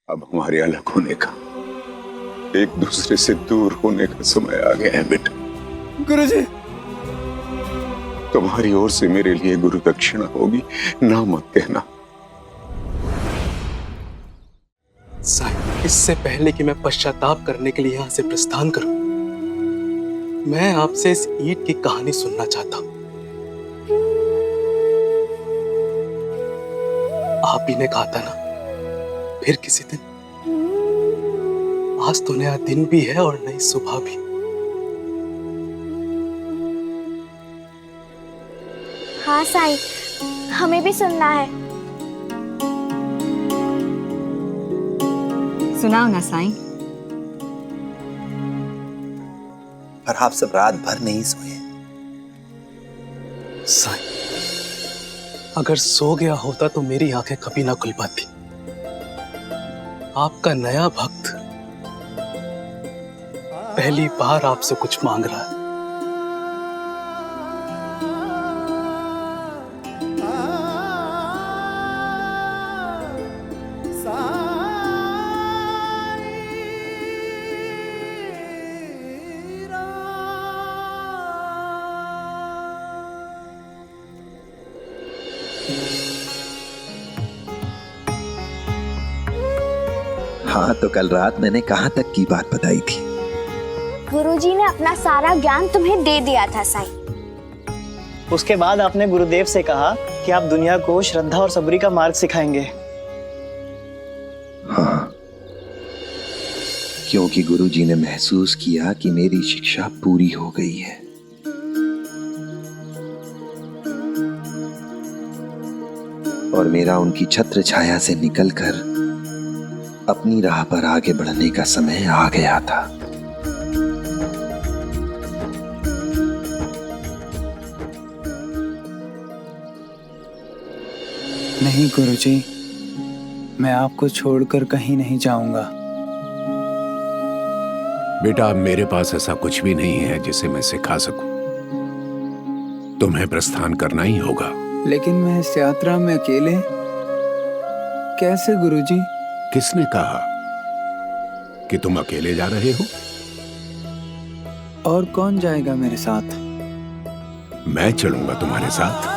अब हमारे अलग होने का, एक दूसरे से दूर होने का समय आ गया है बेटा। गुरुजी, तुम्हारी ओर से मेरे लिए गुरु दक्षिणा होगी, ना मत कहना। साईं, इससे पहले कि मैं पश्चाताप करने के लिए यहाँ से प्रस्थान करूं, मैं आपसे इस ईंट की कहानी सुनना चाहता हूं। आप ही ने कहा था ना, फिर किसी दिन। आज तो नया दिन भी है और नई सुबह भी। हाँ साईं, हमें भी सुनना है। सुनाओ ना साईं। पर आप सब रात भर नहीं सोए। साईं, अगर सो गया होता तो मेरी आंखें कभी ना खुल पाती। आपका नया भक्त पहली बार आपसे कुछ मांग रहा है। हाँ, तो कल रात मैंने कहाँ तक की बात बताई थी? गुरुजी ने अपना सारा ज्ञान तुम्हें दे दिया था साईं। उसके बाद आपने गुरुदेव से कहा कि आप दुनिया को श्रद्धा और सबरी का मार्ग सिखाएंगे। हाँ, क्योंकि गुरुजी ने महसूस किया कि मेरी शिक्षा पूरी हो गई है। और मेरा उनकी छत्र छाया से निकलकर अपनी राह पर आगे बढ़ने का समय आ गया था। नहीं गुरुजी, मैं आपको छोड़कर कहीं नहीं जाऊंगा। बेटा, अब मेरे पास ऐसा कुछ भी नहीं है जिसे मैं सिखा सकूं। तुम्हें प्रस्थान करना ही होगा। लेकिन मैं इस यात्रा में अकेले कैसे गुरुजी? किसने कहा कि तुम अकेले जा रहे हो? और कौन जाएगा मेरे साथ? मैं चलूंगा तुम्हारे साथ।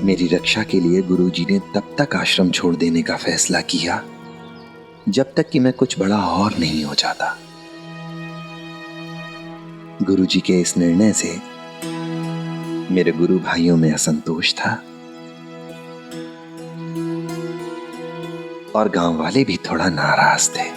मेरी रक्षा के लिए गुरुजी ने तब तक आश्रम छोड़ देने का फैसला किया जब तक कि मैं कुछ बड़ा और नहीं हो जाता। गुरुजी के इस निर्णय से मेरे गुरु भाइयों में असंतोष था और गांव वाले भी थोड़ा नाराज थे।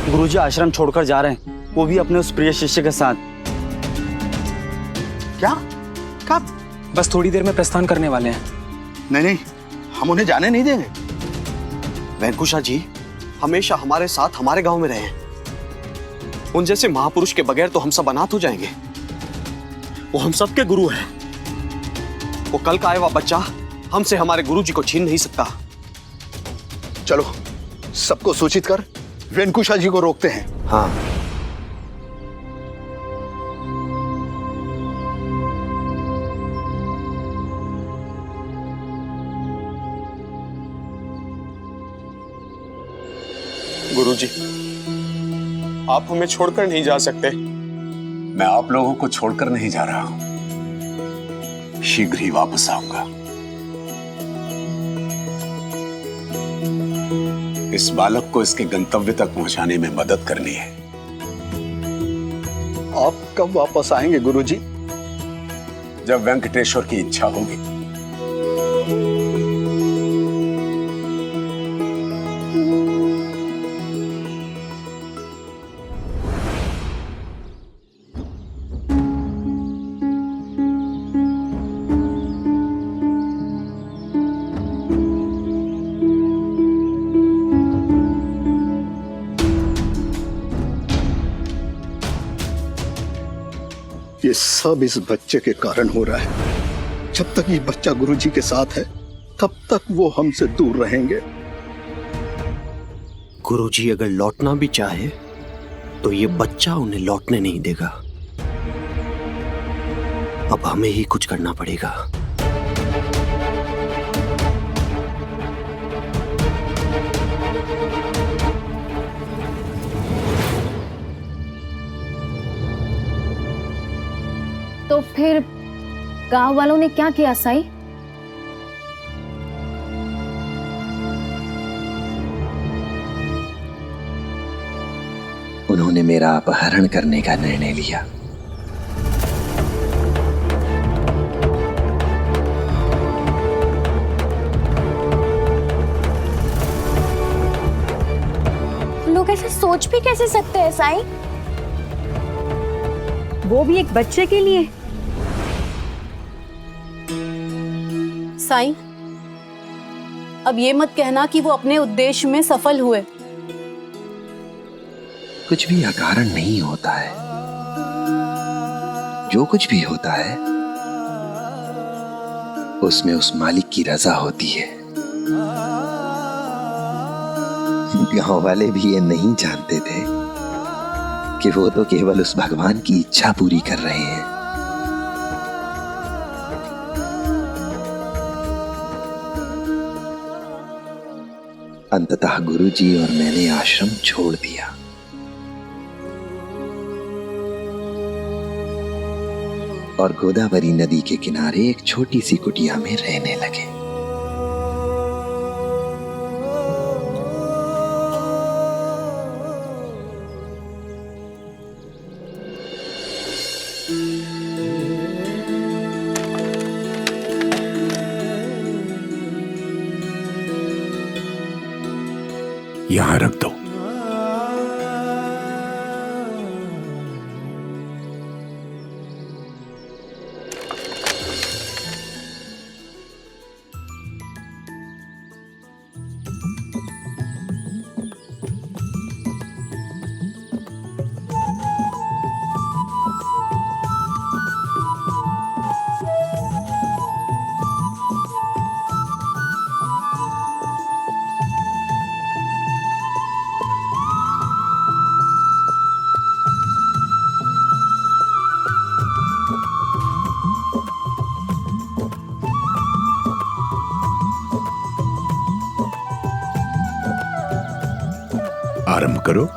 गुरुजी आश्रम छोड़कर जा रहे हैं, वो भी अपने उस प्रिय शिष्य के साथ। क्या? कब? बस थोड़ी देर में प्रस्थान करने वाले हैं। नहीं नहीं, हम उन्हें जाने नहीं देंगे। वैंकुशा जी हमेशा हमारे साथ हमारे गांव में रहे हैं। उन जैसे महापुरुष के बगैर तो हम सब अनाथ हो जाएंगे। वो हम सबके गुरु हैं। वो कल का आया हुआ बच्चा हमसे हमारे गुरु जी को छीन नहीं सकता। चलो सबको सूचित कर वेंकुशा जी को रोकते हैं। हाँ, गुरुजी आप हमें छोड़कर नहीं जा सकते। मैं आप लोगों को छोड़कर नहीं जा रहा हूं। शीघ्र ही वापस आऊंगा। इस बालक को इसके गंतव्य तक पहुंचाने में मदद करनी है। आप कब वापस आएंगे गुरुजी? जब वेंकटेश्वर की इच्छा होगी। ये सब इस बच्चे के कारण हो रहा है। जब तक ये बच्चा गुरुजी के साथ है, तब तक वो हमसे दूर रहेंगे। गुरुजी अगर लौटना भी चाहे तो ये बच्चा उन्हें लौटने नहीं देगा। अब हमें ही कुछ करना पड़ेगा। तो फिर गांव वालों ने क्या किया साईं? उन्होंने मेरा अपहरण करने का निर्णय लिया। लोग ऐसे सोच भी कैसे सकते हैं साईं? वो भी एक बच्चे के लिए? साईं, अब ये मत कहना कि वो अपने उद्देश्य में सफल हुए। कुछ भी अकारण नहीं होता है। जो कुछ भी होता है उसमें उस मालिक की रजा होती है। गांव वाले भी ये नहीं जानते थे कि वो तो केवल उस भगवान की इच्छा पूरी कर रहे हैं। अंततः गुरुजी और मैंने आश्रम छोड़ दिया। और गोदावरी नदी के किनारे एक छोटी सी कुटिया में रहने लगे। यहां रख दो। आरंभ करो।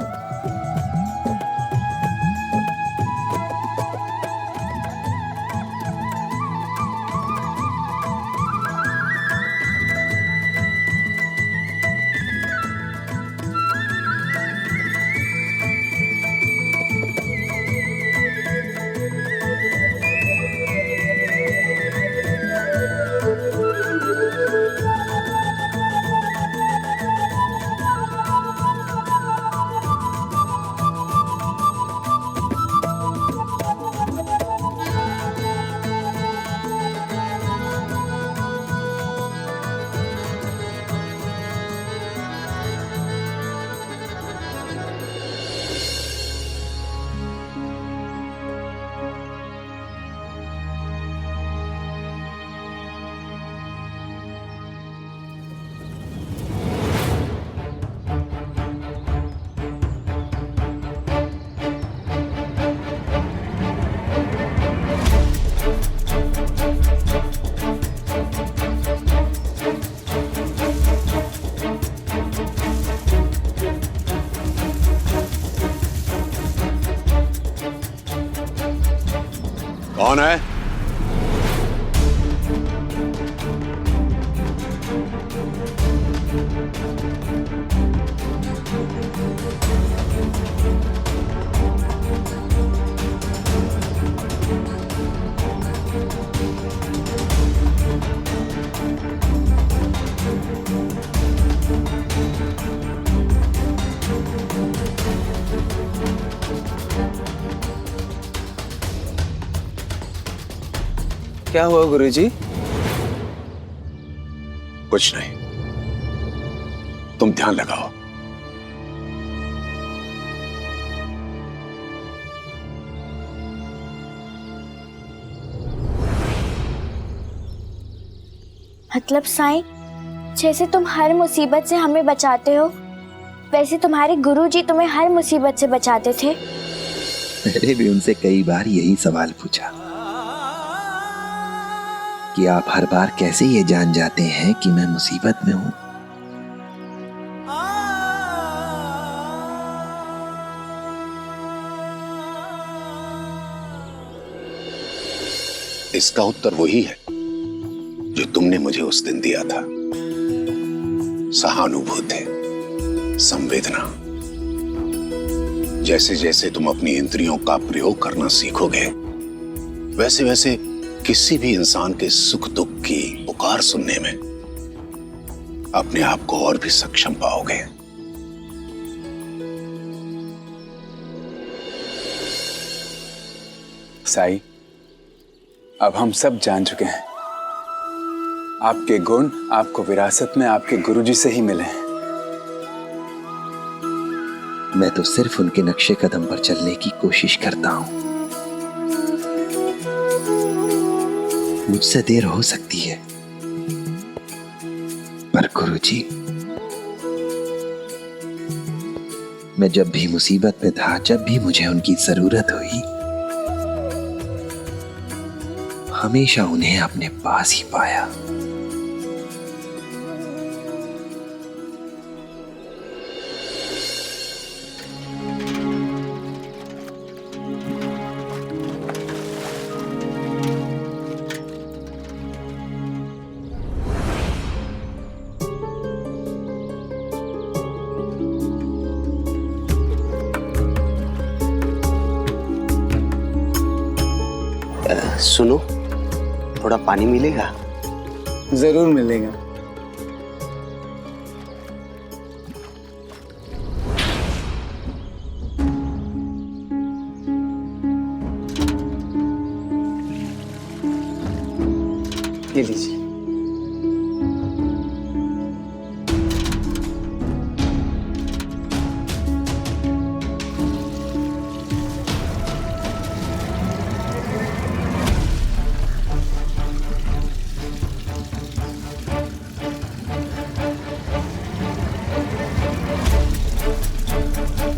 कौन है? क्या हुआ गुरुजी? कुछ नहीं, तुम ध्यान लगाओ। मतलब साईं, जैसे तुम हर मुसीबत से हमें बचाते हो, वैसे तुम्हारे गुरुजी तुम्हें हर मुसीबत से बचाते थे। मैंने भी उनसे कई बार यही सवाल पूछा कि आप हर बार कैसे ये जान जाते हैं कि मैं मुसीबत में हूं। इसका उत्तर वही है जो तुमने मुझे उस दिन दिया था। सहानुभूति, संवेदना। जैसे जैसे तुम अपनी इंद्रियों का प्रयोग करना सीखोगे, वैसे वैसे किसी भी इंसान के सुख दुख की पुकार सुनने में अपने आप को और भी सक्षम पाओगे। साई, अब हम सब जान चुके हैं, आपके गुण आपको विरासत में आपके गुरुजी से ही मिले हैं। मैं तो सिर्फ उनके नक्शे कदम पर चलने की कोशिश करता हूं। मुझसे देर हो सकती है, पर गुरुजी, मैं जब भी मुसीबत में था, जब भी मुझे उनकी जरूरत हुई, हमेशा उन्हें अपने पास ही पाया। सुनो, थोड़ा पानी मिलेगा? जरूर मिलेगा। ये लीजिए।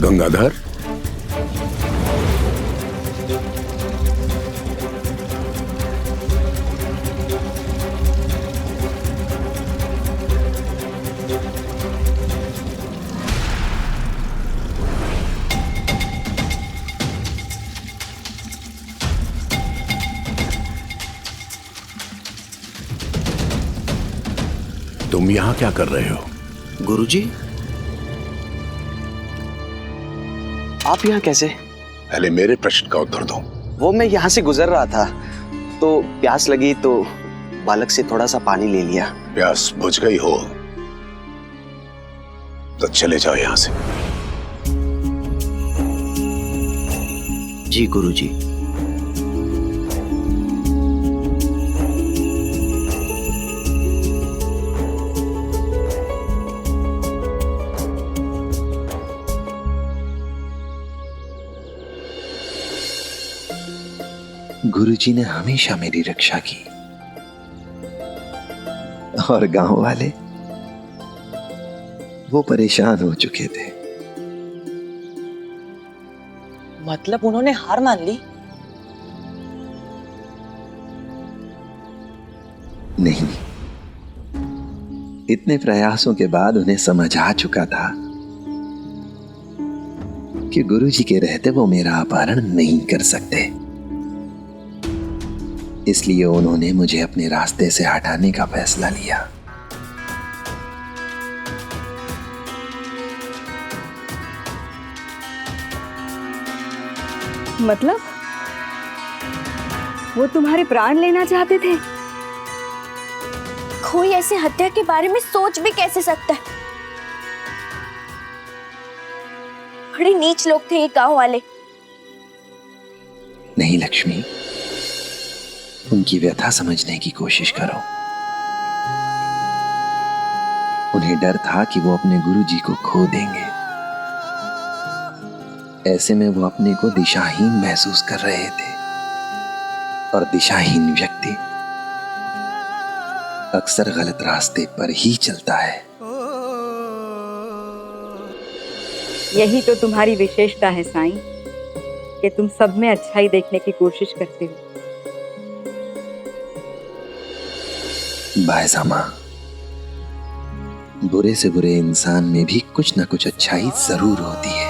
गंगाधर, तुम यहां क्या कर रहे हो? गुरुजी, आप यहाँ कैसे? पहले मेरे प्रश्न का उत्तर दो। वो मैं यहाँ से गुजर रहा था तो प्यास लगी तो बालक से थोड़ा सा पानी ले लिया। प्यास बुझ गई हो तो चले जाओ यहां से। जी गुरुजी। गुरुजी ने हमेशा मेरी रक्षा की, और गांव वाले वो परेशान हो चुके थे। मतलब उन्होंने हार मान ली? नहीं, इतने प्रयासों के बाद उन्हें समझ आ चुका था कि गुरुजी के रहते वो मेरा अपहरण नहीं कर सकते। इसलिए उन्होंने मुझे अपने रास्ते से हटाने का फैसला लिया। मतलब वो तुम्हारे प्राण लेना चाहते थे? कोई ऐसे हत्या के बारे में सोच भी कैसे सकता है? बड़े नीच लोग थे ये गांव वाले। नहीं लक्ष्मी, उनकी व्यथा समझने की कोशिश करो। उन्हें डर था कि वो अपने गुरुजी को खो देंगे। ऐसे में वो अपने को दिशाहीन महसूस कर रहे थे, और दिशाहीन व्यक्ति अक्सर गलत रास्ते पर ही चलता है। यही तो तुम्हारी विशेषता है साईं, कि तुम सब में अच्छाई देखने की कोशिश करते हो। बायजामा, बुरे से बुरे इंसान में भी कुछ ना कुछ अच्छाई जरूर होती है।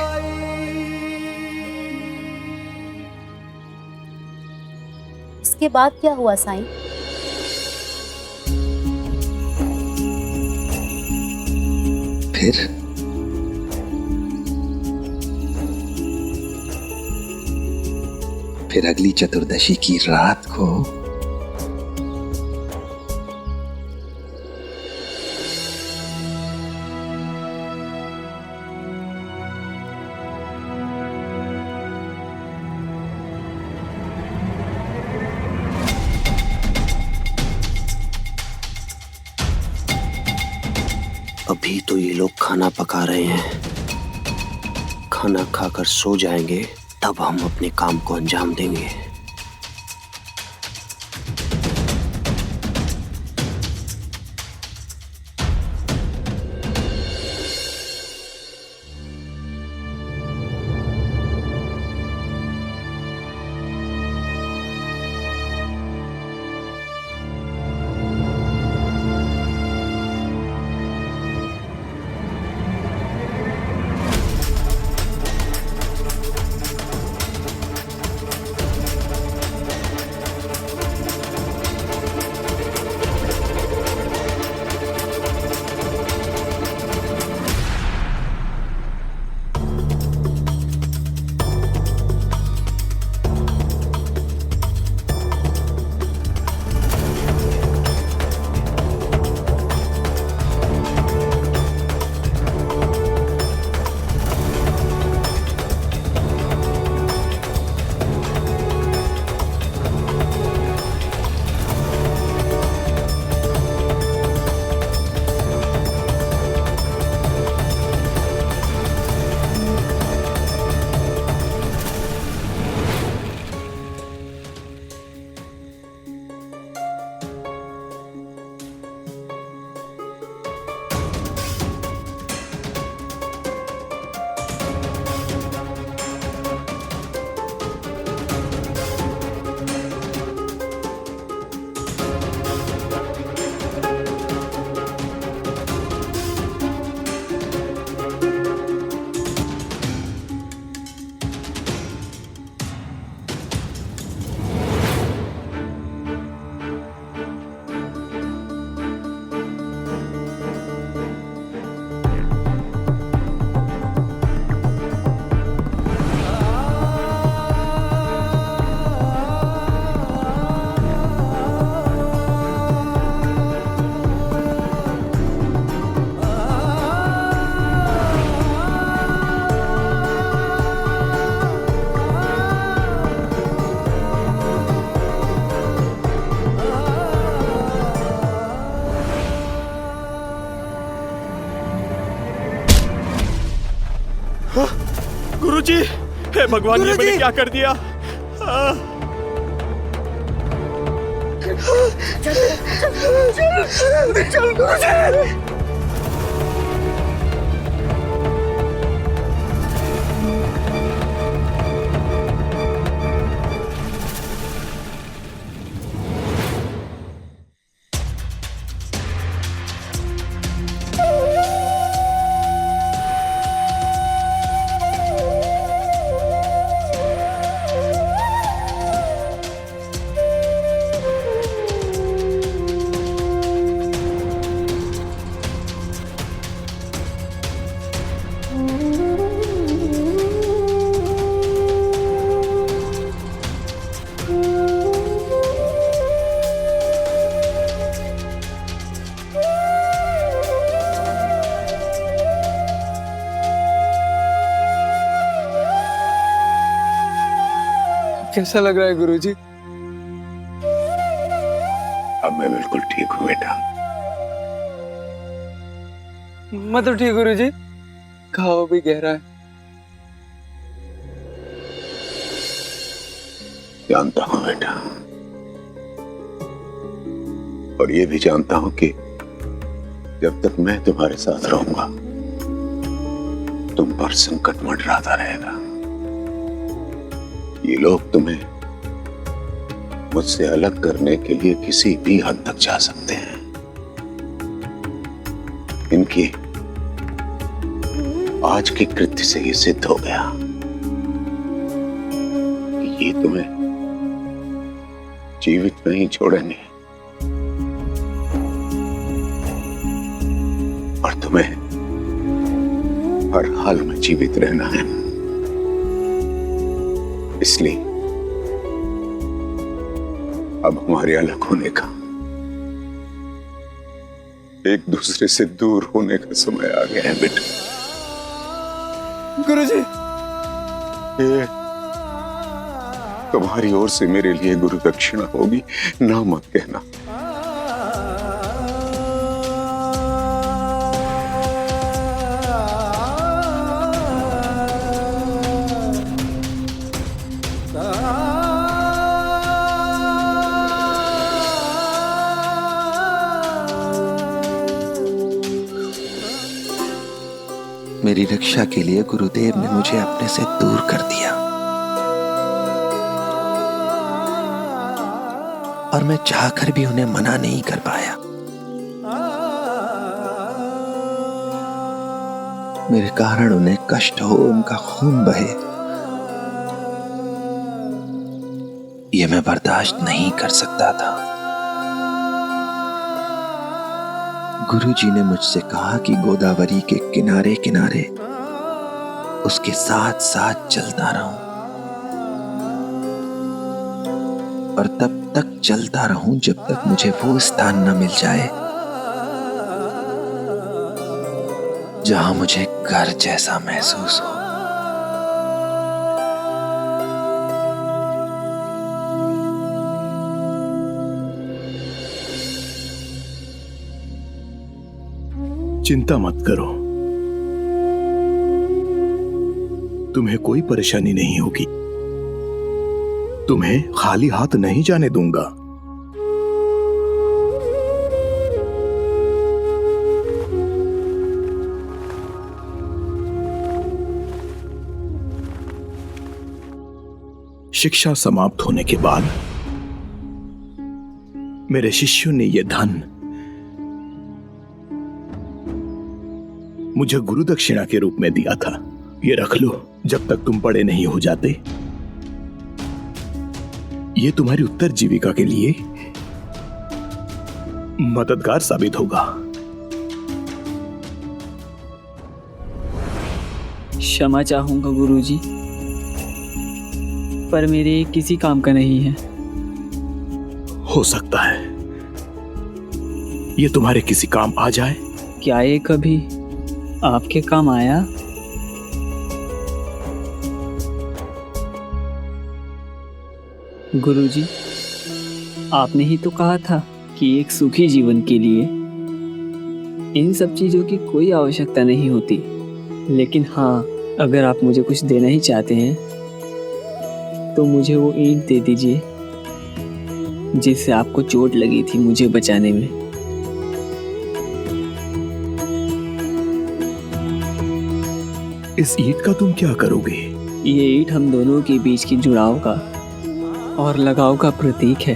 इसके बाद क्या हुआ साईं? फिर अगली चतुर्दशी की रात को अभी तो ये लोग खाना पका रहे हैं, खाना खाकर सो जाएंगे, तब हम अपने काम को अंजाम देंगे। गुरुजी, हे भगवान, ये मैंने क्या कर दिया? चल गुरुजी। कैसा लग रहा है गुरुजी? अब मैं बिल्कुल ठीक हूं बेटा। मैं तो ठीक गुरुजी, घाव भी गहरा है। जानता हूं बेटा, और ये भी जानता हूं कि जब तक मैं तुम्हारे साथ रहूंगा तुम पर संकट मंडराता रहेगा। ये लोग तुम्हें मुझसे अलग करने के लिए किसी भी हद तक जा सकते हैं। इनकी आज के कृत्य से ये सिद्ध हो गया कि ये तुम्हें जीवित नहीं छोड़ेंगे और तुम्हें हर हाल में जीवित रहना है। इसलिए अब हमारे अलग होने का, एक दूसरे से दूर होने का समय आ गया है बेटा। गुरुजी, ये तुम्हारी ओर से मेरे लिए गुरु दक्षिणा होगी, ना मत कहना। मेरी रक्षा के लिए गुरुदेव ने मुझे अपने से दूर कर दिया और मैं चाहकर भी उन्हें मना नहीं कर पाया। मेरे कारण उन्हें कष्ट हो, उनका खून बहे, ये मैं बर्दाश्त नहीं कर सकता था। गुरुजी ने मुझसे कहा कि गोदावरी के किनारे किनारे उसके साथ साथ चलता रहूं और तब तक चलता रहूं जब तक मुझे वो स्थान न मिल जाए जहां मुझे घर जैसा महसूस हो। चिंता मत करो, तुम्हें कोई परेशानी नहीं होगी। तुम्हें खाली हाथ नहीं जाने दूंगा। शिक्षा समाप्त होने के बाद मेरे शिष्यों ने यह धन मुझे गुरु दक्षिणा के रूप में दिया था। ये रख लो, जब तक तुम बड़े नहीं हो जाते। ये तुम्हारी उत्तर जीविका के लिए मददगार साबित होगा। क्षमा चाहूंगा गुरुजी, पर मेरे किसी काम का नहीं है। हो सकता है ये तुम्हारे किसी काम आ जाए। क्या ये कभी आपके काम आया? गुरुजी, आपने ही तो कहा था कि एक सुखी जीवन के लिए इन सब चीजों की कोई आवश्यकता नहीं होती। लेकिन हाँ, अगर आप मुझे कुछ देना ही चाहते हैं तो मुझे वो ईंट दे दीजिए जिससे आपको चोट लगी थी मुझे बचाने में। इस ईंट का तुम क्या करोगे? ये ईंट हम दोनों के बीच की जुड़ाव का और लगाव का प्रतीक है,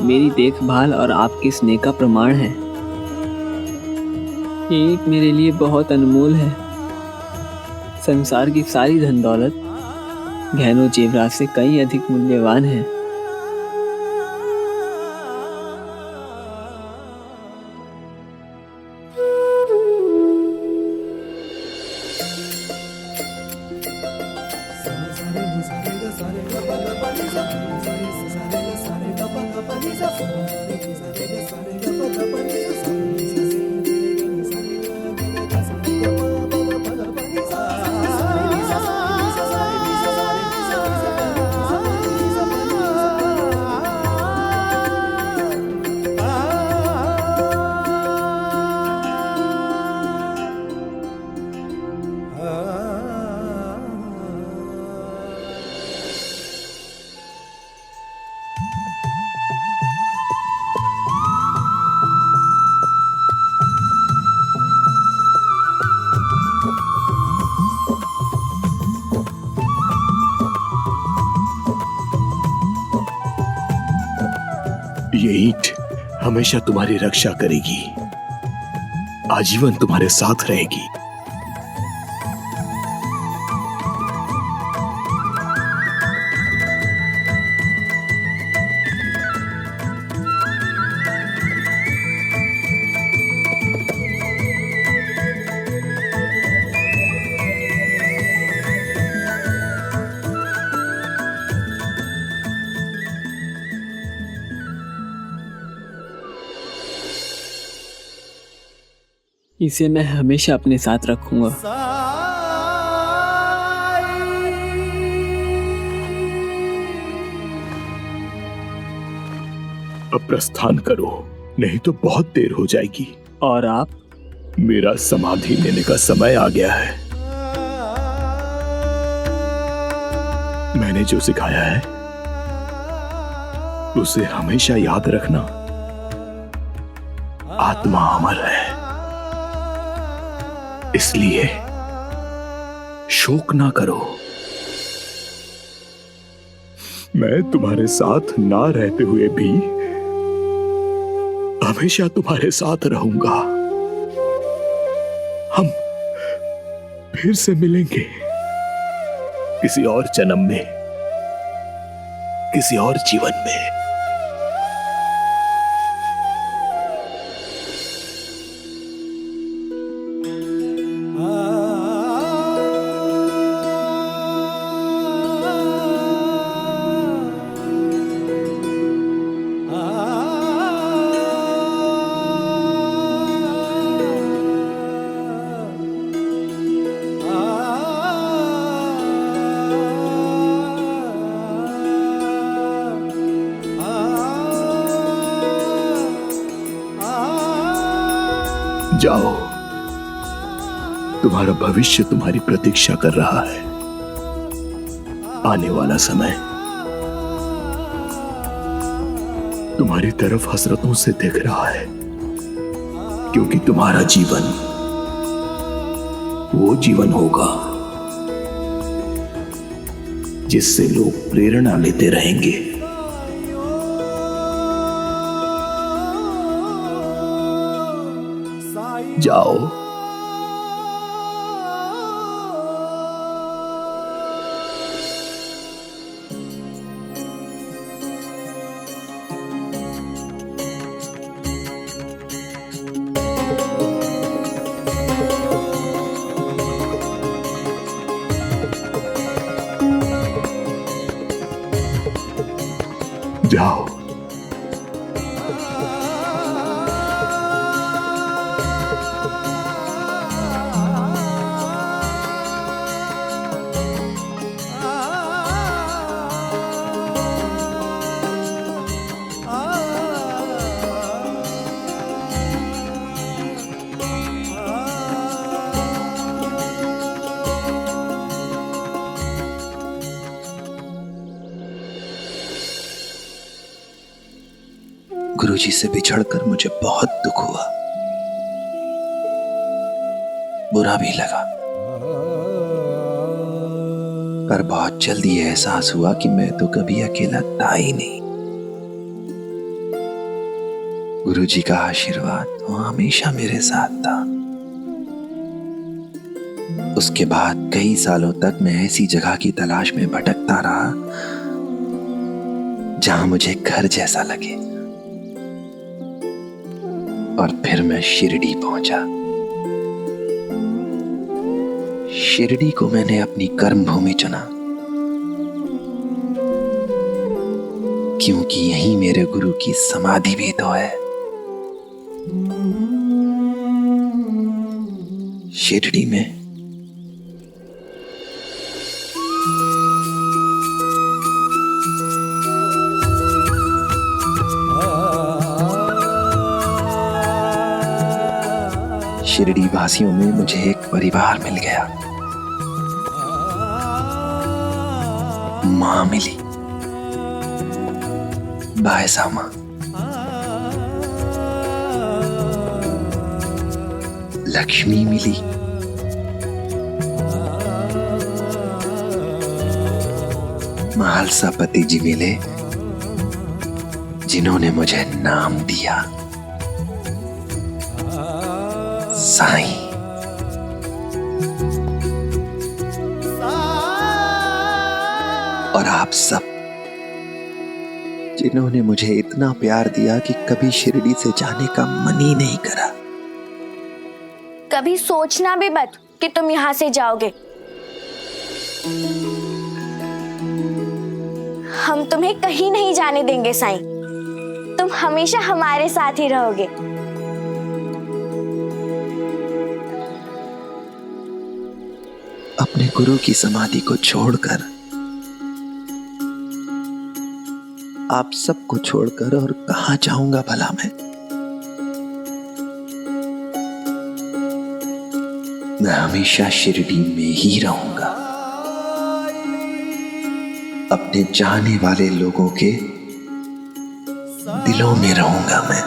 मेरी देखभाल और आपके स्नेह का प्रमाण है। ये ईंट मेरे लिए बहुत अनमोल है। संसार की सारी धन दौलत, गहनों जेवरात से कहीं अधिक मूल्यवान है। ये ईंट हमेशा तुम्हारी रक्षा करेगी, आजीवन तुम्हारे साथ रहेगी। इसे मैं हमेशा अपने साथ रखूंगा। अब प्रस्थान करो, नहीं तो बहुत देर हो जाएगी। और आप? मेरा समाधि लेने का समय आ गया है। मैंने जो सिखाया है उसे हमेशा याद रखना। आत्मा अमर है, इसलिए शोक ना करो। मैं तुम्हारे साथ ना रहते हुए भी हमेशा तुम्हारे साथ रहूंगा। हम फिर से मिलेंगे किसी और जन्म में, किसी और जीवन में। जाओ, तुम्हारा भविष्य तुम्हारी प्रतीक्षा कर रहा है। आने वाला समय तुम्हारी तरफ हसरतों से देख रहा है, क्योंकि तुम्हारा जीवन वो जीवन होगा जिससे लोग प्रेरणा लेते रहेंगे। जाओ। जाओ। गुरुजी से बिछड़कर मुझे बहुत दुख हुआ, बुरा भी लगा, पर बहुत जल्दी यह एहसास हुआ कि मैं तो कभी अकेला था ही नहीं। गुरुजी का आशीर्वाद वो हमेशा मेरे साथ था। उसके बाद कई सालों तक मैं ऐसी जगह की तलाश में भटकता रहा जहां मुझे घर जैसा लगे, और फिर मैं शिरडी पहुंचा। शिरडी को मैंने अपनी कर्म भूमि चुना, क्योंकि यहीं मेरे गुरु की समाधि भी तो है। शिरडी में शिरडी वासियों में मुझे एक परिवार मिल गया। मां मिली, बायसा मां, लक्ष्मी मिली, महालसा पति जी मिले, जिन्होंने मुझे नाम दिया साईं। और आप सब जिन्होंने मुझे इतना प्यार दिया कि कभी शिरडी से जाने का मन ही नहीं करा। कभी सोचना भी मत कि तुम यहाँ से जाओगे। हम तुम्हें कहीं नहीं जाने देंगे साईं। तुम हमेशा हमारे साथ ही रहोगे। अपने गुरु की समाधि को छोड़कर, आप सबको छोड़कर और कहां जाऊंगा भला मैं हमेशा शिरडी में ही रहूंगा। अपने जाने वाले लोगों के दिलों में रहूंगा मैं,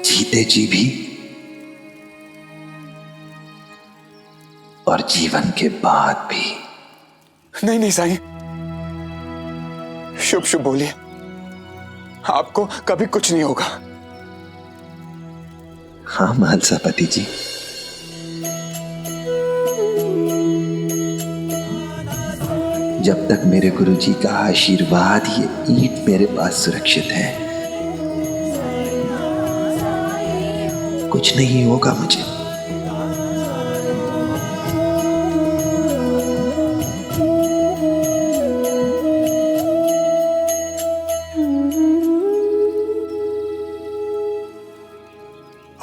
जीते जी भी और जीवन के बाद भी। नहीं नहीं साईं, शुभ शुभ बोलिए, आपको कभी कुछ नहीं होगा। हाँ महालसापति जी, जब तक मेरे गुरुजी का आशीर्वाद, ये ईंट मेरे पास सुरक्षित है, कुछ नहीं होगा मुझे।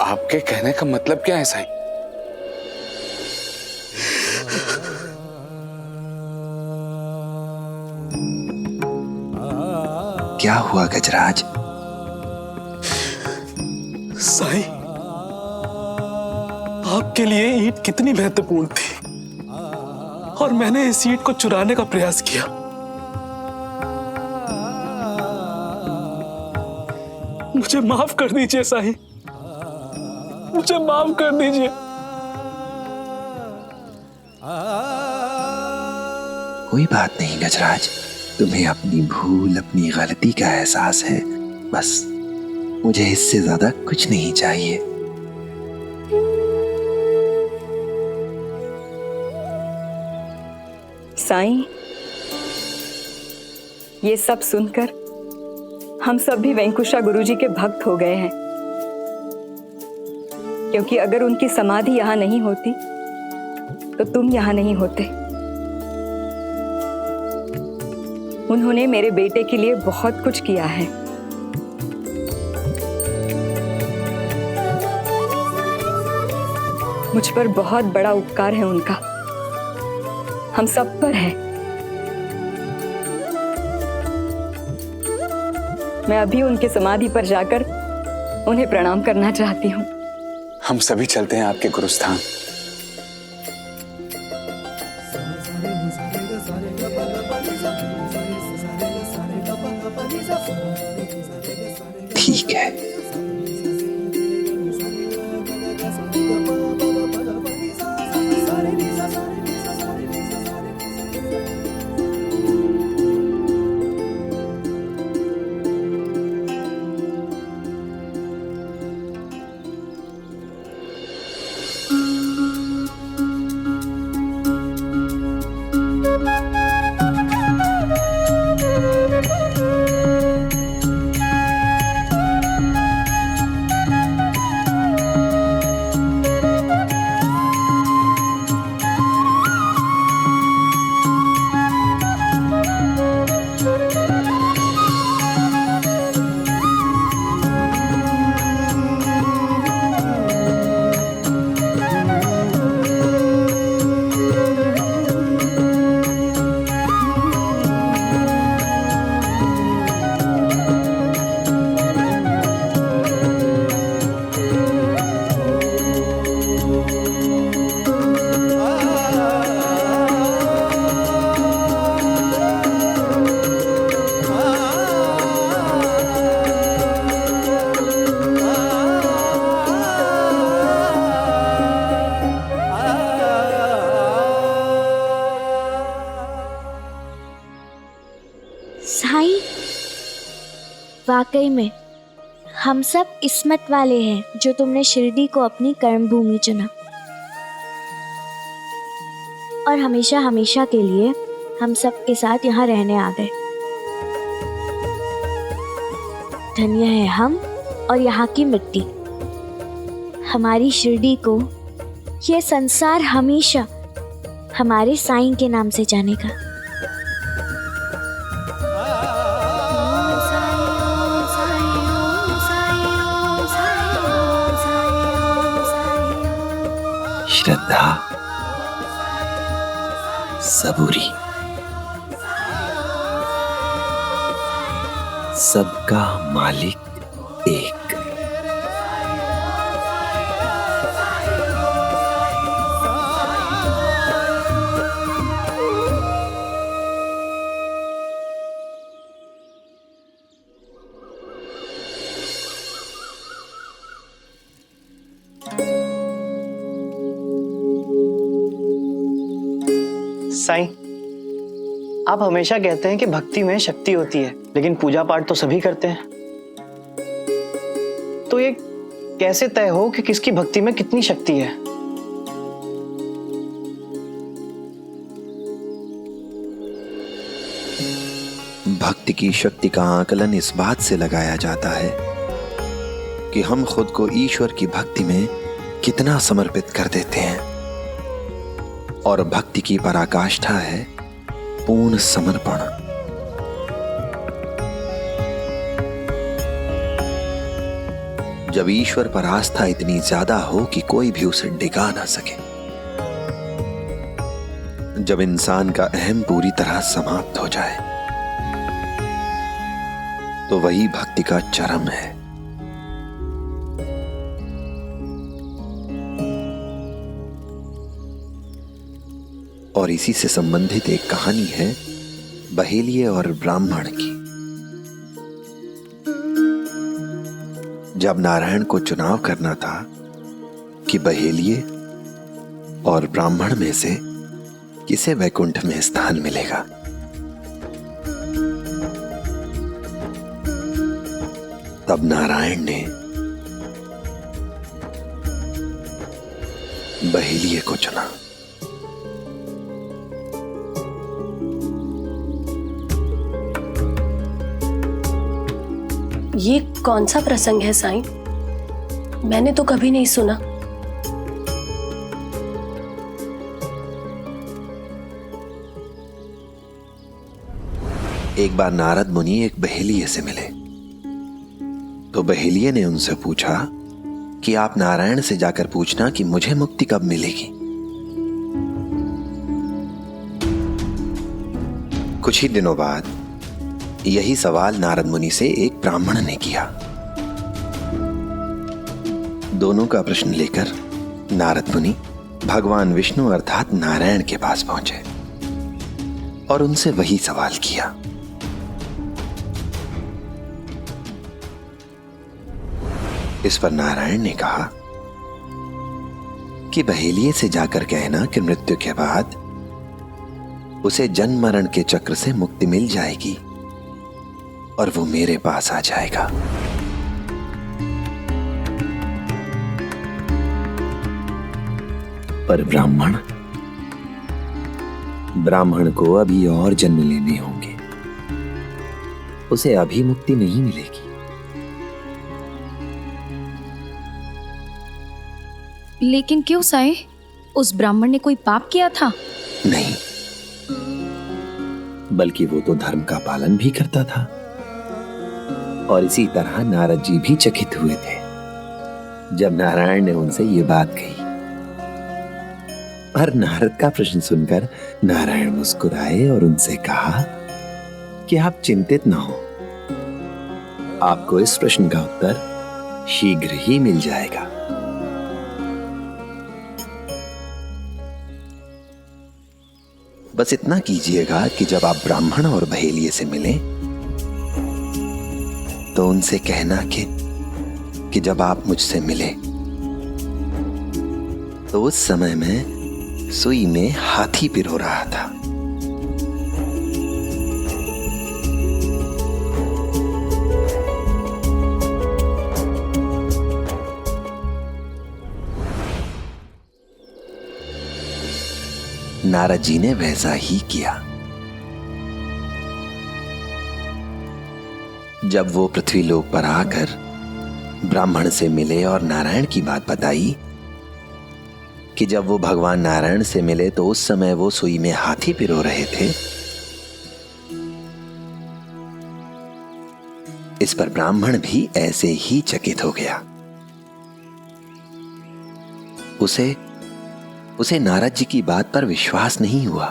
आपके कहने का मतलब क्या है साईं? क्या हुआ गजराज? साईं, आपके लिए ईंट कितनी महत्वपूर्ण थी और मैंने इस ईंट को चुराने का प्रयास किया। मुझे माफ कर दीजिए साईं, मुझे माफ कर दीजिए। कोई बात नहीं गजराज, तुम्हें अपनी भूल, अपनी गलती का एहसास है, बस मुझे इससे ज्यादा कुछ नहीं चाहिए। साईं, ये सब सुनकर हम सब भी वेंकुशा गुरुजी के भक्त हो गए हैं, क्योंकि अगर उनकी समाधि यहां नहीं होती तो तुम यहां नहीं होते। उन्होंने मेरे बेटे के लिए बहुत कुछ किया है। मुझ पर बहुत बड़ा उपकार है उनका, हम सब पर है। मैं अभी उनके समाधि पर जाकर उन्हें प्रणाम करना चाहती हूँ। हम सभी चलते हैं आपके गुरुस्थान। ठीक है। साईं, वाकई में हम सब किस्मत वाले हैं जो तुमने शिरडी को अपनी कर्म भूमि चुना और हमेशा हमेशा के लिए हम सब के साथ यहाँ रहने आ गए। धन्य है हम और यहाँ की मिट्टी। हमारी शिरडी को ये संसार हमेशा हमारे साईं के नाम से जानेगा। श्रद्धा, सबूरी, सबका मालिक एक। साईं, आप हमेशा कहते हैं कि भक्ति में शक्ति होती है, लेकिन पूजा पाठ तो सभी करते हैं। तो ये कैसे तय हो कि किसकी भक्ति में कितनी शक्ति है? भक्ति की शक्ति का आकलन इस बात से लगाया जाता है कि हम खुद को ईश्वर की भक्ति में कितना समर्पित कर देते हैं। और भक्ति की पराकाष्ठा है पूर्ण समर्पण। जब ईश्वर पर आस्था इतनी ज्यादा हो कि कोई भी उसे डिगा ना सके, जब इंसान का अहम पूरी तरह समाप्त हो जाए, तो वही भक्ति का चरम है। और इसी से संबंधित एक कहानी है बहेलिये और ब्राह्मण की। जब नारायण को चुनाव करना था कि बहेलिये और ब्राह्मण में से किसे वैकुंठ में स्थान मिलेगा, तब नारायण ने बहेलिये को चुना। ये कौन सा प्रसंग है साईं? मैंने तो कभी नहीं सुना। एक बार नारद मुनि एक बहेलिये से मिले, तो बहेलिये ने उनसे पूछा कि आप नारायण से जाकर पूछना कि मुझे मुक्ति कब मिलेगी। कुछ ही दिनों बाद यही सवाल नारद मुनि से एक ब्राह्मण ने किया। दोनों का प्रश्न लेकर नारद मुनि भगवान विष्णु अर्थात नारायण के पास पहुंचे और उनसे वही सवाल किया। इस पर नारायण ने कहा कि बहेलिये से जाकर कहना कि मृत्यु के बाद उसे जन्म मरण के चक्र से मुक्ति मिल जाएगी और वो मेरे पास आ जाएगा। पर ब्राह्मण को अभी और जन्म लेने होंगे, उसे अभी मुक्ति नहीं मिलेगी। लेकिन क्यों साईं? उस ब्राह्मण ने कोई पाप किया था? नहीं, बल्कि वो तो धर्म का पालन भी करता था। और इसी तरह नारद जी भी चकित हुए थे जब नारायण ने उनसे ये बात कही। पर नारद का प्रश्न सुनकर नारायण मुस्कुराए और उनसे कहा कि आप चिंतित ना हो, आपको इस प्रश्न का उत्तर शीघ्र ही मिल जाएगा। बस इतना कीजिएगा कि जब आप ब्राह्मण और बहेलिये से मिलें तो उनसे कहना कि जब आप मुझसे मिले तो उस समय में सुई में हाथी पिरो रहा था। नारद जी ने वैसा ही किया। जब वो पृथ्वी लोक पर आकर ब्राह्मण से मिले और नारायण की बात बताई कि जब वो भगवान नारायण से मिले तो उस समय वो सुई में हाथी पिरो रहे थे, इस पर ब्राह्मण भी ऐसे ही चकित हो गया। उसे नारद जी की बात पर विश्वास नहीं हुआ।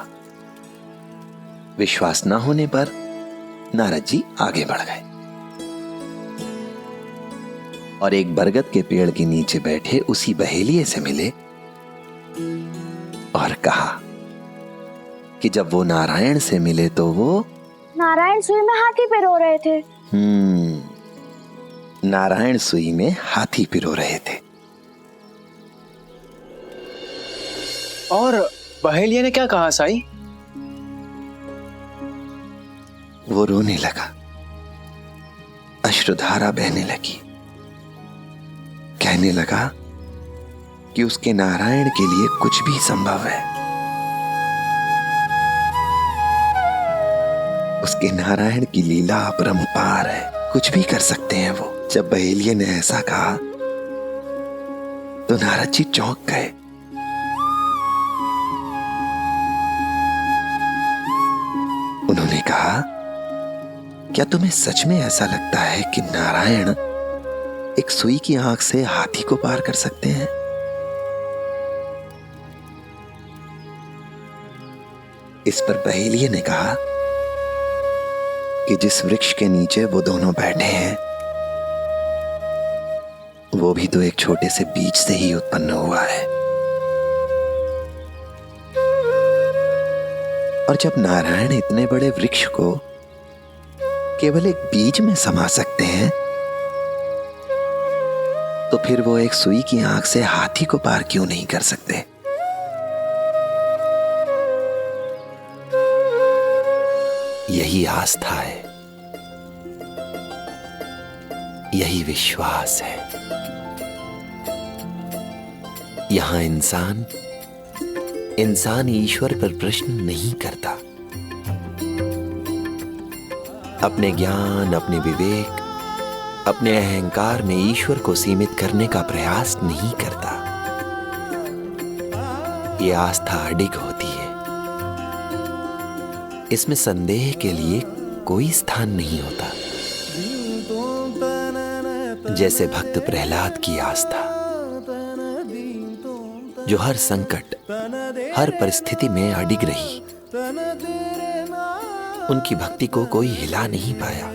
विश्वास न होने पर नारद जी आगे बढ़ गए और एक बरगद के पेड़ के नीचे बैठे उसी बहेलिये से मिले और कहा कि जब वो नारायण से मिले तो वो नारायण सुई में हाथी पिरो रहे थे। नारायण सुई में हाथी पिरो रहे थे। और बहेलिया ने क्या कहा साईं? वो रोने लगा, अश्रुधारा बहने लगी, कहने लगा कि उसके नारायण के लिए कुछ भी संभव है। उसके नारायण की लीला अपरंपार है, कुछ भी कर सकते हैं वो। जब बहेलिये ने ऐसा कहा तो नारद जी चौंक गए। उन्होंने कहा, क्या तुम्हें सच में ऐसा लगता है कि नारायण एक सुई की आंख से हाथी को पार कर सकते हैं? इस पर बहेलिये ने कहा कि जिस वृक्ष के नीचे वो दोनों बैठे हैं वो भी तो एक छोटे से बीज से ही उत्पन्न हुआ है, और जब नारायण इतने बड़े वृक्ष को केवल एक बीज में समा सकते हैं तो फिर वो एक सुई की आंख से हाथी को पार क्यों नहीं कर सकते? यही आस्था है, यही विश्वास है। यहां इंसान ईश्वर पर प्रश्न नहीं करता, अपने ज्ञान, अपने विवेक, अपने अहंकार में ईश्वर को सीमित करने का प्रयास नहीं करता। ये आस्था अडिग होती है, इसमें संदेह के लिए कोई स्थान नहीं होता। जैसे भक्त प्रहलाद की आस्था, जो हर संकट, हर परिस्थिति में अडिग रही। उनकी भक्ति को कोई हिला नहीं पाया,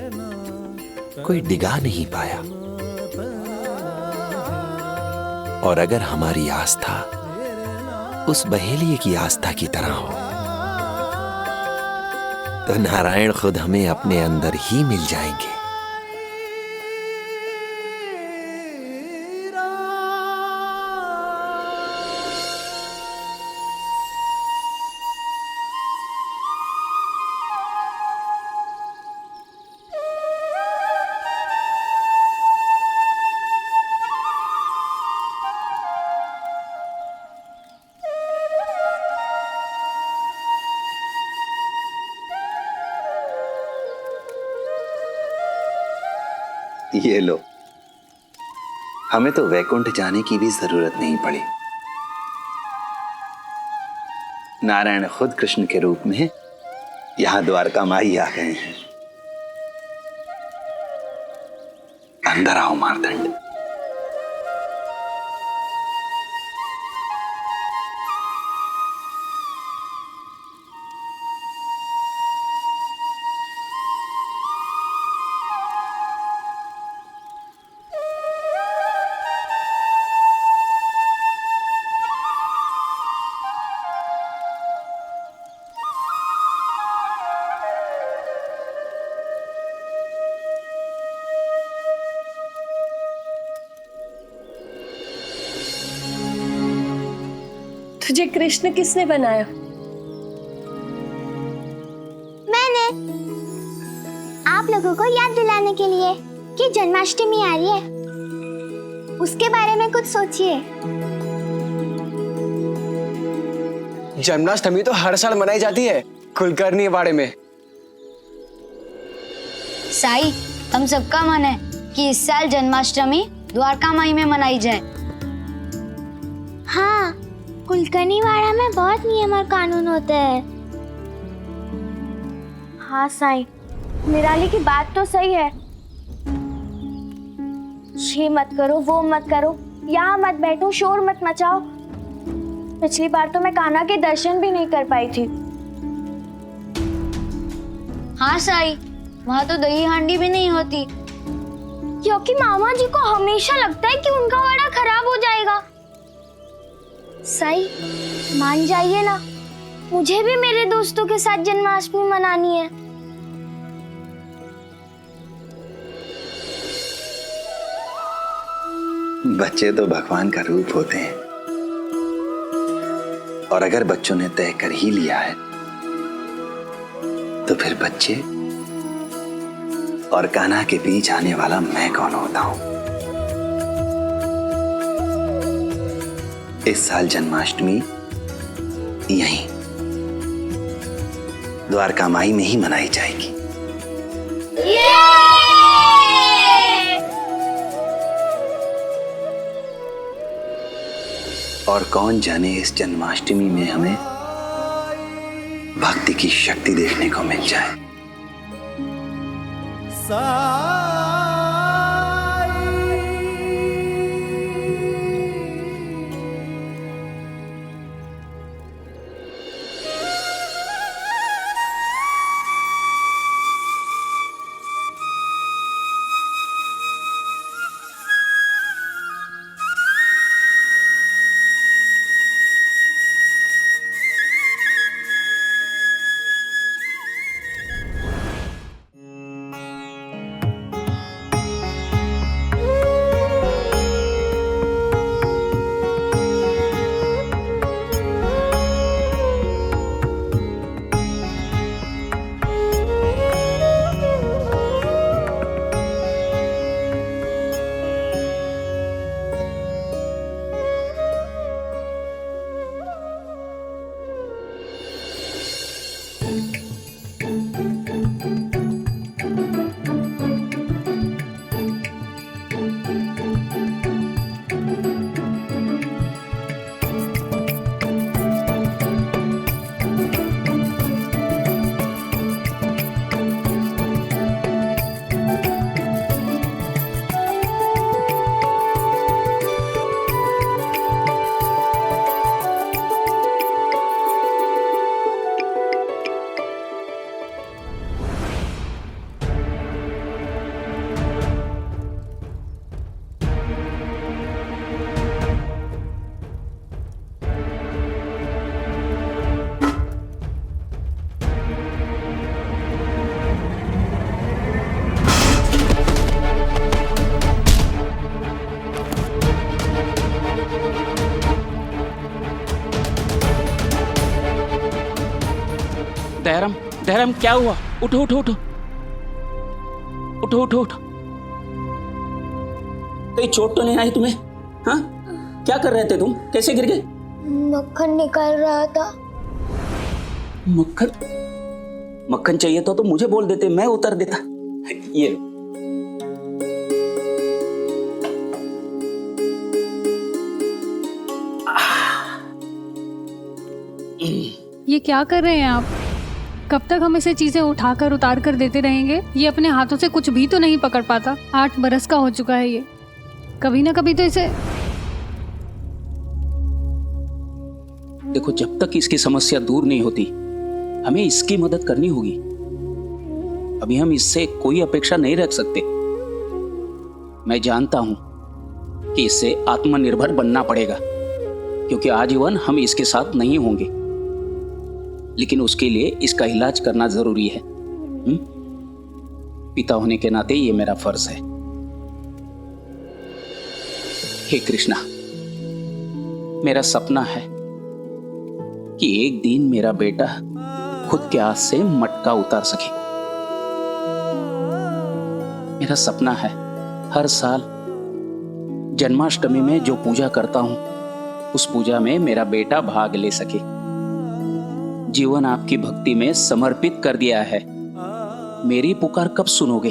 कोई डिगा नहीं पाया। और अगर हमारी आस्था उस बहेलिये की आस्था की तरह हो तो नारायण खुद हमें अपने अंदर ही मिल जाएंगे। ये लो, हमें तो वैकुंठ जाने की भी जरूरत नहीं पड़ी। नारायण खुद कृष्ण के रूप में यहां द्वारका माई आ गए हैं। अंदर आओ मार्तंड। तुझे कृष्ण किसने बनाया? मैंने, आप लोगों को याद दिलाने के लिए कि जन्माष्टमी आ रही है, उसके बारे में कुछ सोचिए। जन्माष्टमी तो हर साल मनाई जाती है कुलकर्णी बाड़े में। साई, हम सबका मन है कि इस साल जन्माष्टमी द्वारका माई में मनाई जाए। हाँ, कुलकर्णी वाड़ा में बहुत नियम और कानून होते हैं। हाँ साईं, निराली की बात तो सही है। ये मत करो, वो मत करो, यहाँ मत बैठो, शोर मत मचाओ। पिछली बार तो मैं कान्हा के दर्शन भी नहीं कर पाई थी। हाँ साई, वहाँ तो दही हांडी भी नहीं होती, क्योंकि मामा जी को हमेशा लगता है कि उनका वाड़ा खराब हो जाएगा। साई, मान जाइए ना, मुझे भी मेरे दोस्तों के साथ जन्माष्टमी मनानी है। बच्चे तो भगवान का रूप होते हैं, और अगर बच्चों ने तय कर ही लिया है तो फिर बच्चे और कान्हा के बीच आने वाला मैं कौन होता हूं। इस साल जन्माष्टमी यहीं द्वारका माई में ही मनाई जाएगी। और कौन जाने इस जन्माष्टमी में हमें भक्ति की शक्ति देखने को मिल जाए। दहरम, दहरम क्या हुआ? उठो उठो उठो उठो उठो उठो। कहीं चोट तो नहीं आई तुम्हें? हाँ, क्या कर रहे थे तुम? कैसे गिर गए? मक्खन निकाल रहा था। मक्खन? मक्खन चाहिए तो मुझे बोल देते, मैं उतर देता। ये क्या कर रहे हैं आप? कब तक हम इसे चीजें उठाकर उतार कर देते रहेंगे? ये अपने हाथों से कुछ भी तो नहीं पकड़ पाता। 8 बरस का हो चुका है ये, कभी ना कभी तो इसे। देखो, जब तक इसकी समस्या दूर नहीं होती हमें इसकी मदद करनी होगी। अभी हम इससे कोई अपेक्षा नहीं रख सकते। मैं जानता हूं कि इससे आत्मनिर्भर बनना पड़ेगा, क्योंकि आजीवन हम इसके साथ नहीं होंगे, लेकिन उसके लिए इसका इलाज करना जरूरी है। पिता होने के नाते ये मेरा फर्ज है। हे कृष्णा, मेरा सपना है कि एक दिन मेरा बेटा खुद के हाथ से मटका उतार सके। मेरा सपना है हर साल जन्माष्टमी में जो पूजा करता हूं उस पूजा में मेरा बेटा भाग ले सके। जीवन आपकी भक्ति में समर्पित कर दिया है। मेरी पुकार कब सुनोगे?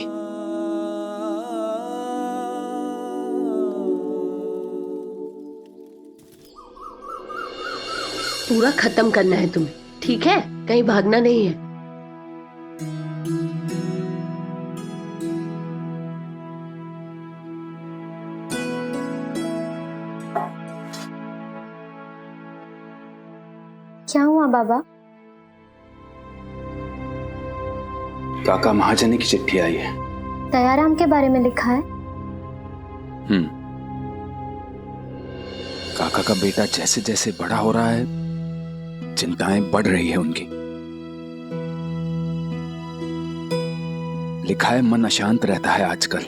पूरा खत्म करना है तुम्हें, ठीक है? कहीं भागना नहीं है। क्या हुआ बाबा? काका महाजनी की चिट्ठी आई है। दयाराम के बारे में लिखा है। काका का बेटा जैसे जैसे बड़ा हो रहा है, चिंताएं बढ़ रही है उनकी। लिखा है मन अशांत रहता है आजकल।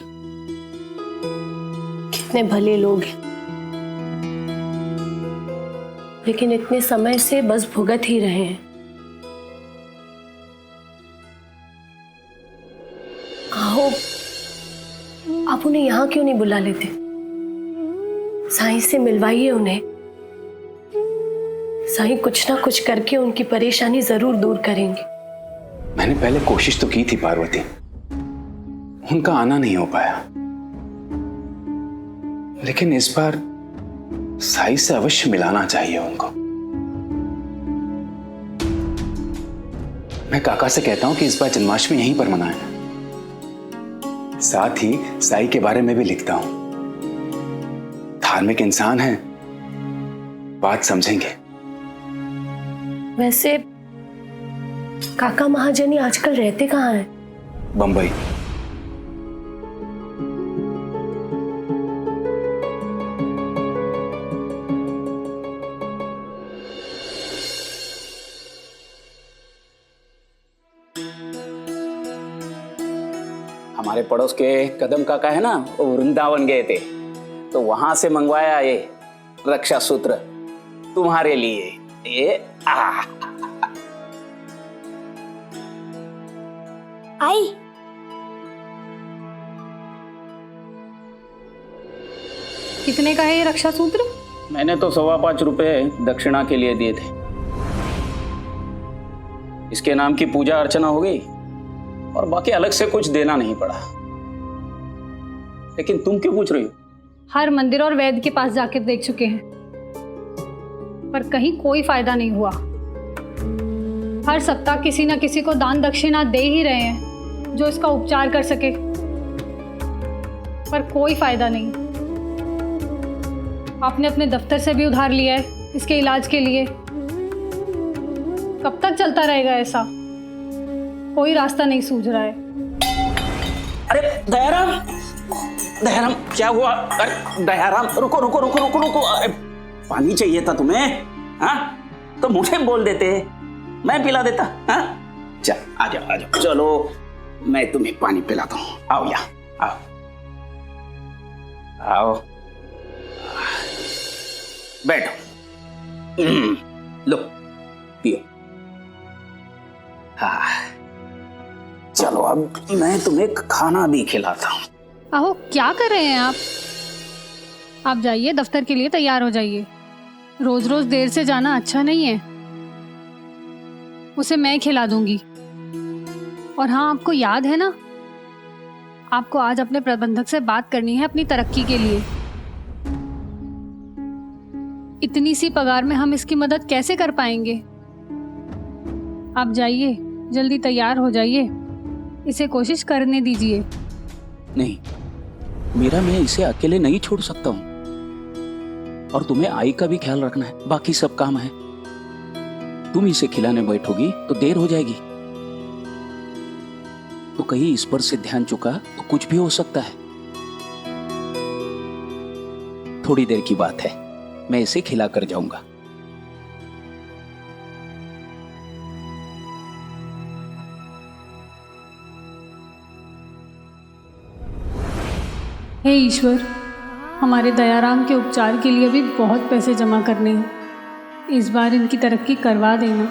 कितने भले लोग हैं, लेकिन इतने समय से बस भुगत ही रहे हैं। आओ, आप उन्हें यहाँ क्यों नहीं बुला लेते? साईं से मिलवाइए उन्हें। साईं कुछ ना कुछ करके उनकी परेशानी जरूर दूर करेंगे। मैंने पहले कोशिश तो की थी पार्वती, उनका आना नहीं हो पाया, लेकिन इस बार साईं से अवश्य मिलाना चाहिए उनको। मैं काका से कहता हूं कि इस बार जन्माष्टमी यहीं पर मनाएं। साथ ही साईं के बारे में भी लिखता हूं। धार्मिक इंसान हैं, बात समझेंगे। वैसे काका महाजनी आजकल रहते कहाँ हैं? बंबई। हमारे पड़ोस के कदम काका है ना, वो वृंदावन गए थे, तो वहां से मंगवाया ये रक्षा सूत्र तुम्हारे लिए। ये आई। कितने का है ये रक्षा सूत्र? मैंने तो 5.25 रुपए दक्षिणा के लिए दिए थे। इसके नाम की पूजा अर्चना हो गई और बाकी अलग से कुछ देना नहीं पड़ा। लेकिन तुम क्यों पूछ रही हो? हर मंदिर और वैद्य के पास जाकर देख चुके हैं, पर कहीं कोई फायदा नहीं हुआ। हर सप्ताह किसी न किसी को दान दक्षिणा दे ही रहे हैं जो इसका उपचार कर सके, पर कोई फायदा नहीं। आपने अपने दफ्तर से भी उधार लिया है इसके इलाज के लिए। कब तक चलता रहेगा ऐसा? कोई रास्ता नहीं सूझ रहा है। अरे दयाराम, दयाराम क्या हुआ? अरे दयाराम रुको रुको रुको रुको रुको। अरे पानी चाहिए था तुम्हें, हाँ? तो मुझे बोल देते, मैं पिला देता। हाँ चल आ जाओ, चलो मैं तुम्हें पानी पिलाता हूँ। आओ यहाँ, आओ आओ, बैठो। लो पियो। हाँ चलो अब मैं तुम्हें खाना भी खिलाता हूँ। आहो, क्या कर रहे हैं आप? आप जाइए, दफ्तर के लिए तैयार हो जाइए। रोज रोज देर से जाना अच्छा नहीं है। उसे मैं खिला दूंगी। और हाँ, आपको याद है ना, आपको आज अपने प्रबंधक से बात करनी है अपनी तरक्की के लिए। इतनी सी पगार में हम इसकी मदद कैसे कर पाएंगे? आप जाइए, जल्दी तैयार हो जाइए, इसे कोशिश करने दीजिए। नहीं मीरा, मैं इसे अकेले नहीं छोड़ सकता हूँ, और तुम्हें आई का भी ख्याल रखना है। बाकी सब काम है। तुम इसे खिलाने बैठोगी तो देर हो जाएगी, तो कहीं इस पर से ध्यान चुका तो कुछ भी हो सकता है। थोड़ी देर की बात है, मैं इसे खिला कर जाऊंगा। हे ईश्वर, हमारे दयाराम के उपचार के लिए भी बहुत पैसे जमा करने हैं। इस बार इनकी तरक्की करवा देना।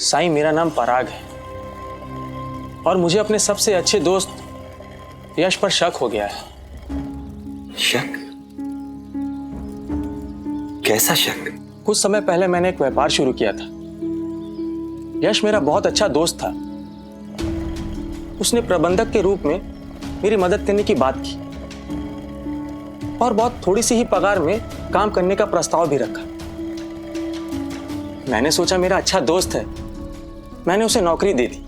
साईं, मेरा नाम पराग है और मुझे अपने सबसे अच्छे दोस्त यश पर शक हो गया है। शक? कैसा शक? कुछ समय पहले मैंने एक व्यापार शुरू किया था। यश मेरा बहुत अच्छा दोस्त था। उसने प्रबंधक के रूप में मेरी मदद करने की बात की और बहुत थोड़ी सी ही पगार में काम करने का प्रस्ताव भी रखा। मैंने सोचा मेरा अच्छा दोस्त है, मैंने उसे नौकरी दे दी।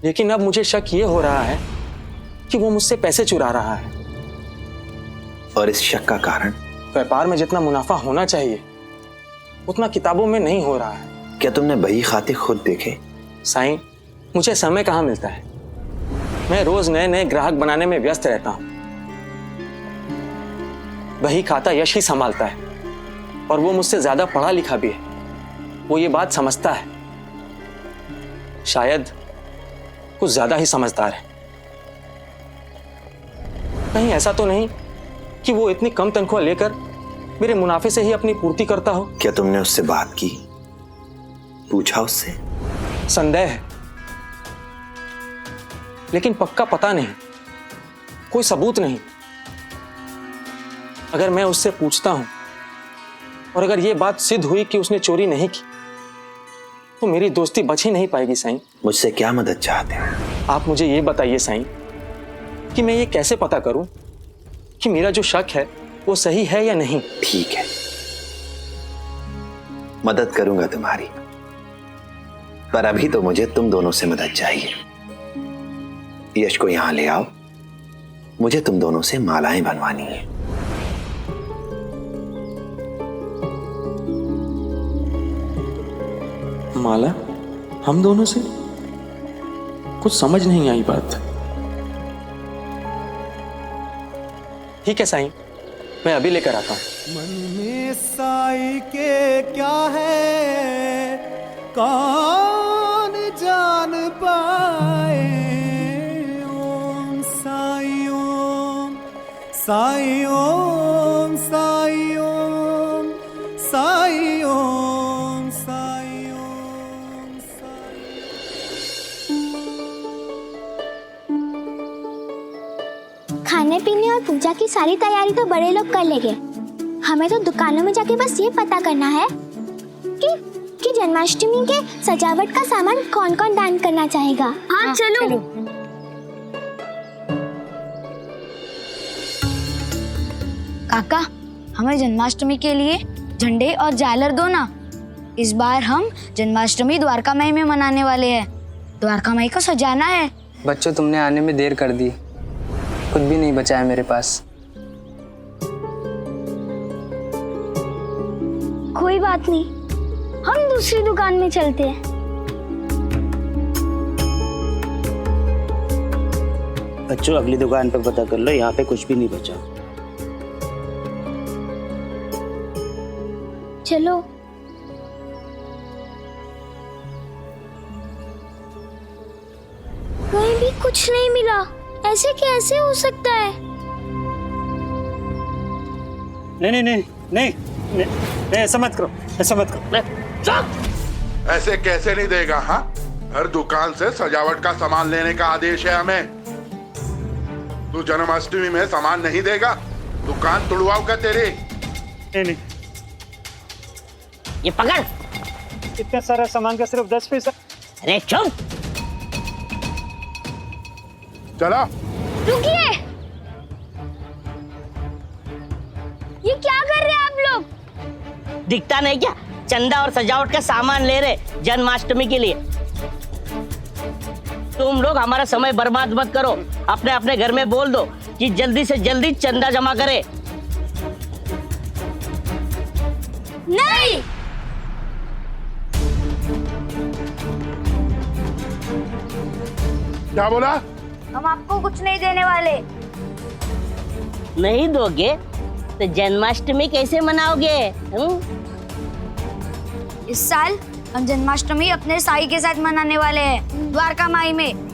लेकिन अब मुझे शक ये हो रहा है कि वो मुझसे पैसे चुरा रहा है। और इस शक का कारण? व्यापार में जितना मुनाफा होना चाहिए उतना किताबों में नहीं हो रहा है। क्या तुमने बही खाते खुद देखे? साईं, मुझे समय कहाँ मिलता है। मैं रोज नए नए ग्राहक बनाने में व्यस्त रहता हूँ। बही खाता यश ही संभालता है और वो मुझसे ज्यादा पढ़ा लिखा भी है। वो ये बात समझता है, शायद कुछ ज्यादा ही समझदार है। कहीं ऐसा तो नहीं कि वो इतनी कम तनख्वाह लेकर मेरे मुनाफे से ही अपनी पूर्ति करता हो। क्या तुमने उससे बात की, पूछा उससे? संदेह है, लेकिन पक्का पता नहीं, कोई सबूत नहीं। अगर मैं उससे पूछता हूं और अगर यह बात सिद्ध हुई कि उसने चोरी नहीं की तो मेरी दोस्ती बच ही नहीं पाएगी। साईं, मुझसे क्या मदद चाहते हैं? आप मुझे ये बताइए साईं कि मैं ये कैसे पता करूं कि मेरा जो शक है वो सही है या नहीं। ठीक है, मदद करूंगा तुम्हारी, पर अभी तो मुझे तुम दोनों से मदद चाहिए। यश को यहां ले आओ, मुझे तुम दोनों से मालाएं बनवानी है। माला? हम दोनों से? कुछ समझ नहीं आई बात। ठीक है साईं, मैं अभी लेकर आता हूं। मन में साई के क्या है कौन जान पाए। ओम साई ओम साई ओम साई ओम साई ओम साई ओम साई। खाने पीने और पूजा की सारी तैयारी तो बड़े लोग कर लेंगे। हमें तो दुकानों में जाके बस ये पता करना है कि जन्माष्टमी के सजावट का सामान कौन कौन दान करना चाहेगा। हाँ चलो। काका, हमें जन्माष्टमी के लिए झंडे और झालर दो ना। इस बार हम जन्माष्टमी द्वारका माई में मनाने वाले हैं। द्वारका माई को सजाना है। बच्चों, तुमने आने में देर कर दी, कुछ भी नहीं बचा है मेरे पास। कोई बात नहीं, हम दूसरी दुकान में चलते हैं। बच्चों, अगली दुकान पे पता कर लो, यहाँ पे कुछ भी नहीं बचा। चलो। कहीं भी कुछ नहीं मिला। ऐसे कैसे हो सकता है? नहीं, ऐसा मत करो, ऐसा मत करो। ऐसे कैसे नहीं देगा? हाँ, हर दुकान से सजावट का सामान लेने का आदेश है हमें। तू जन्माष्टमी में सामान नहीं देगा? दुकान तुड़वाऊंगा तेरी। नहीं, ये पकड़। इतना सारा सामान का सिर्फ 10 पैसा। अरे चुप। चला। रुकिए, ये क्या कर रहे हैं आप लोग? दिखता नहीं क्या? चंदा और सजावट का सामान ले रहे जन्माष्टमी के लिए। तुम लोग हमारा समय बर्बाद मत करो। अपने अपने घर में बोल दो कि जल्दी से जल्दी चंदा जमा करे। नहीं। क्या बोला? हम आपको कुछ नहीं देने वाले। नहीं दोगे तो जन्माष्टमी कैसे मनाओगे? इस साल हम जन्माष्टमी अपने साई के साथ मनाने वाले हैं, द्वारका माई में।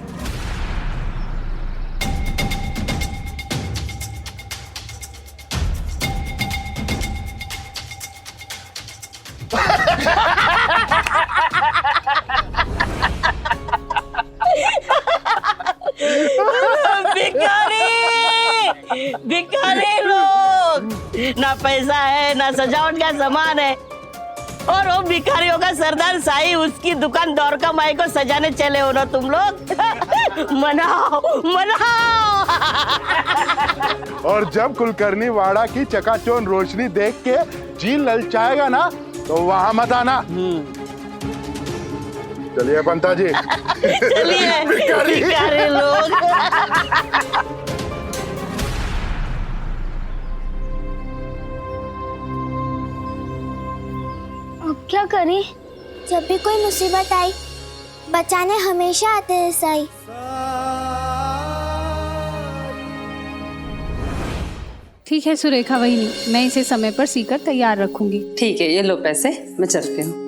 भिखारी लोग। ना पैसा है ना सजावट का सामान है, और वो भिखारियों का सरदार साई उसकी दुकान द्वारका माई को सजाने चले हो ना तुम लोग। मनाओ मनाओ। और जब कुलकर्णी वाड़ा की चकाचौंध रोशनी देख के जी ललचाएगा ना तो वहां मत आना। चलिए पंता जी। चलिए भिखारी लोग। अब क्या करें? जब भी कोई मुसीबत आई बचाने हमेशा आते हैं साई। ठीक है सुरेखा वही, मैं इसे समय पर सीकर तैयार रखूंगी। ठीक है, ये लो पैसे, मैं चलती हूँ।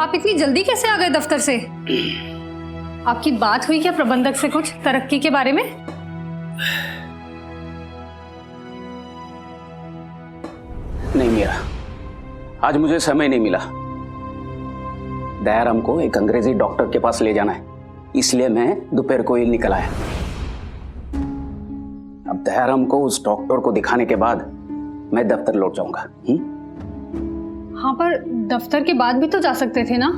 आप इतनी जल्दी कैसे आ गए दफ्तर से? आपकी बात हुई क्या प्रबंधक से कुछ तरक्की के बारे में? नहीं मीरा, आज मुझे समय नहीं मिला। दयाराम को एक अंग्रेजी डॉक्टर के पास ले जाना है, इसलिए मैं दोपहर को ही निकल आया। अब दयाराम को उस डॉक्टर को दिखाने के बाद मैं दफ्तर लौट जाऊंगा। हाँ, पर दफ्तर के बाद भी तो जा सकते थे ना?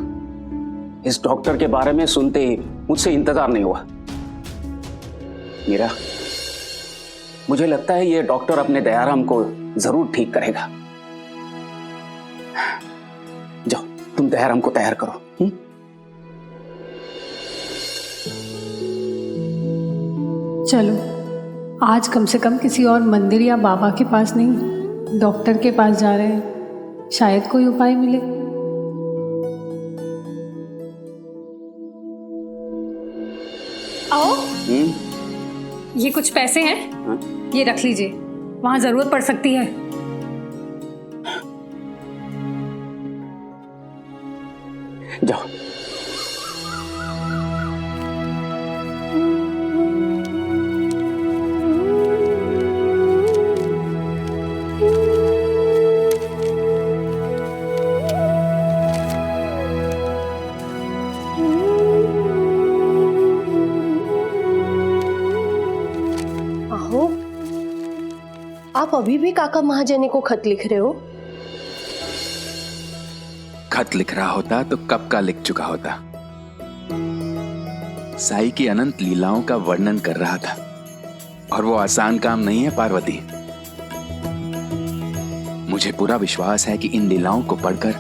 इस डॉक्टर के बारे में सुनते ही मुझसे इंतजार नहीं हुआ। मीरा, मुझे लगता है ये डॉक्टर अपने दयाराम को जरूर ठीक करेगा। जाओ, तुम दयाराम को तैयार करो। चलो, आज कम से कम किसी और मंदिर या बाबा के पास नहीं, डॉक्टर के पास जा रहे हैं, शायद कोई उपाय मिले। आओ। ये कुछ पैसे हैं, ये रख लीजिए, वहां जरूरत पड़ सकती है। जाओ। आप अभी भी काका महाजनी को खत लिख रहे हो? खत लिख रहा होता तो कब का लिख चुका होता। साई की अनंत लीलाओं का वर्णन कर रहा था, और वो आसान काम नहीं है पार्वती। मुझे पूरा विश्वास है कि इन लीलाओं को पढ़कर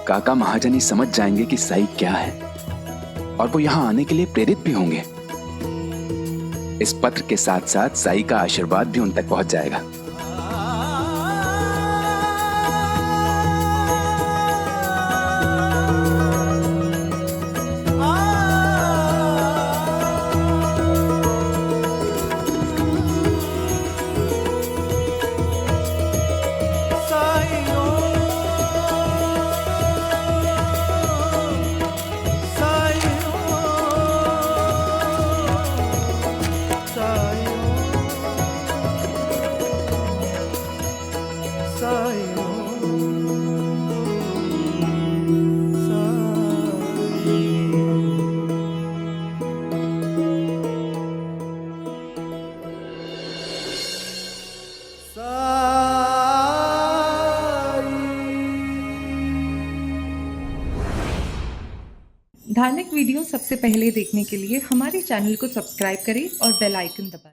काका महाजनी समझ जाएंगे कि साई क्या है, और वो यहां आने के लिए प्रेरित भी होंगे। इस पत्र के साथ साथ साई का आशीर्वाद भी उन तक पहुंच जाएगा। धार्मिक वीडियो सबसे पहले देखने के लिए हमारे चैनल को सब्सक्राइब करें और बेल आइकन दबाएं।